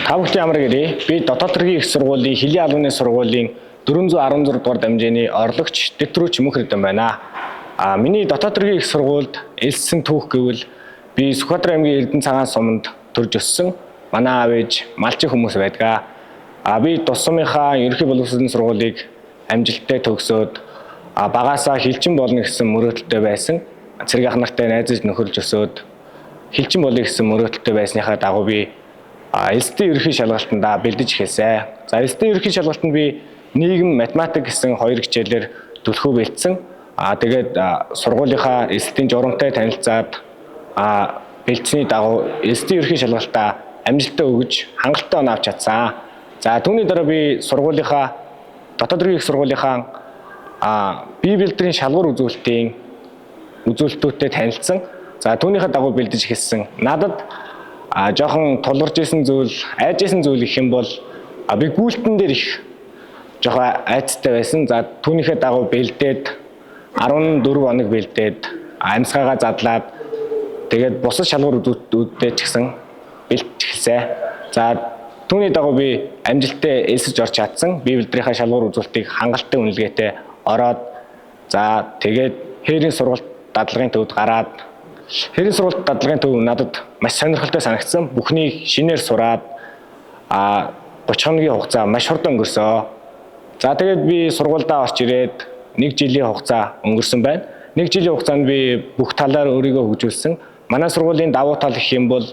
Тавхлын ямар гэрээ би дотоод хэргийн их сургуулийн Хэлийн албаны сургуулийн 416 дугаар дамжааны орлогч Тэтрүүч Мөнхөрдөн байна. Миний дотоод хэргийн их сургуульд элсэн түүх гэвэл би Сүхбаатар аймгийн Эрдэнэ цагаан суманд төрж өссөн. Манай аав ээж малчин хүмүүс байдаг. Би тус сумынхаа ерөнхий боловсролын сургуулийг амжилттай төгсөөд багаасаа хилчин болно гэсэн мөрөөдөлтэй байсан. Цэрэг ах нартай найзаж нөхөрлж өсөөд хилчин болъё гэсэн мөрөөдөлтэй байсныхаа дагуу би элсдийн ерөнхий шалгалтанда бэлдэж эхэлсэн. За элсдийн ерөнхий шалгалтанд би нийгэм математик гэсэн хоёр хичээлээр түлхүү бэлдсэн. Тэгээд сургуулийнхаа элсдийн журамтай танилцаад бэлдсэний дагуу элсдийн ерөнхий шалгалтаа амжилттай өгж хангалттай оноо авч чадсан. За түүний дараа би сургуулийнхаа дотоод хэргийн их сургуулийнхаа бие бэлтрийн шалгуур үзүүлэлтүүтэй танилцсан. За түүнийхээ дагуу бэлдэж эхэлсэн. Надад жоохон тулгарч исэн зүйл, айж исэн зүйл гэх юм бол би гүйлтэн дээр их жоохон айцтай байсан. За түүнийхээ дагуу бэлдээд 14 хоног бэлдээд амьсгаагаа задлаад тэгээд бусад шалгуур үзүүлэлтүүд ч гэсэн бэлдэж эхэлсэн. За түүний дагуу би амжилттай элсэж орч чадсан. Бие бэлтрийнхаа шалгуур үзүүлэлтийг хангалттай үнэлгээтэй ороод за тэгээд хээрийн сургалт дадлагын төвд гараад хээрийн сургалт дадлагын төв надад маш сонирхолтой санагдсан. Бүхнийг шинээр сураад 30 хоногийн хугацаа маш хурдан өнгөрсөн. За тэгээд би сургуульдаа орч ирээд 1 жилийн хугацаа өнгөрсөн байна. 1 жилийн хугацаанд би бүх талаар өөрийгөө хөгжүүлсэн. Манай сургуулийн давуу тал гэх юм бол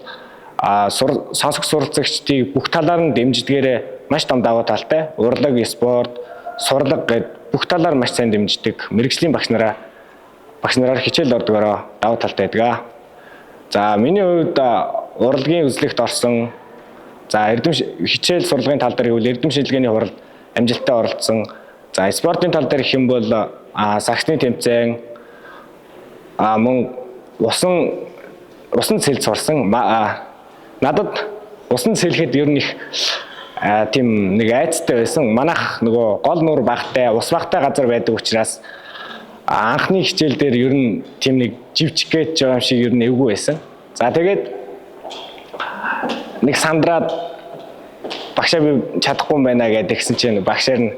сонсох суралцагчдыг бүх талаар нь дэмждгээрээ маш том давуу талтай. Урлаг, спорт, сурлаг гэд бүх талаар маш сайн дэмждэг. Мэргэжлийн багш нараар хичээл ордгороо давуу талтай байдаг. За миний хувьд урлагийн үзлэгт орсон. За хичээл сурлагын тал дээр гэвэл эрдэм шинжилгээний хуралд амжилттай оролцсон. За спортын тал дээр гэх юм бол сагсны тэмцээн мөн усан цэлд сурсан. Надад усан цэлхэд ер нь их тийм нэг айцтай байсан. Манайх нөгөө гол нуур багтай, ус багтай газар байдаг учраас анхны хичээл дээр ер нь тийм нэг живчих гэж байгаа юм шиг ер нь эвгүй байсан. За тэгээд нэг сандраад багшаа би чадахгүй юм байна гэдгсэн чинь багшаар нь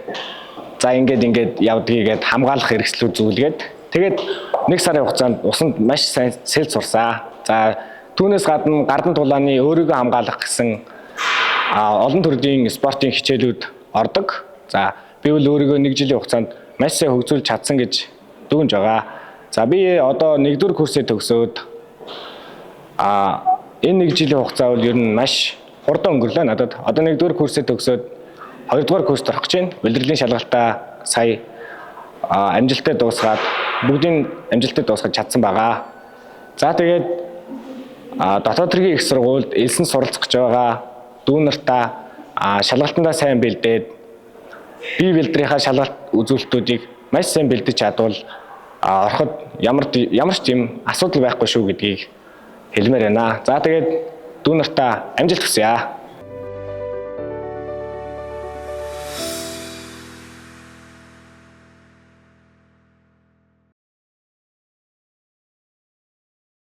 за ингээд явдгийг гээд хамгаалах хэрэгслүүд зүйлгээд тэгээд 1 сарын хугацаанд усанд маш сайн сэлд сурсан. За түүнээс гадна гардан тулааны өөрийгөө хамгаалах гэсэн олон төрлийн спортын хичээлүүд ордог. За би бол өөрийгөө 1 жилийн хугацаанд маш сайн хөгжүүлж чадсан гэж дүгнж байгаа. За би одоо 1-р курсээ төгсөөд энэ 1 жилийн хугацаа бол ер нь маш хурдан өнгөрлөө надад. Одоо 1-р курсээ төгсөөд 2-р курст орох гэж байна. Улирлын шалгалтаа сая амжилттай дуусгаад бүгдийн амжилттай дуусгаж чадсан байгаа. За тэгээд дотоод хэргийн их сургуульд элсэн суралцах гэж байгаа дүү нартаа шалгалтандаа сайн бэлдээд бие бэлтрийнхаа шалгалт үзүүлэлтүүдийг маш сайн бэлдэж чадвал ороход ямар ч тийм асуудал байхгүй шүү гэдгийг хэлмээр байна. За тэгээд дүү нартаа амжилт хүсье.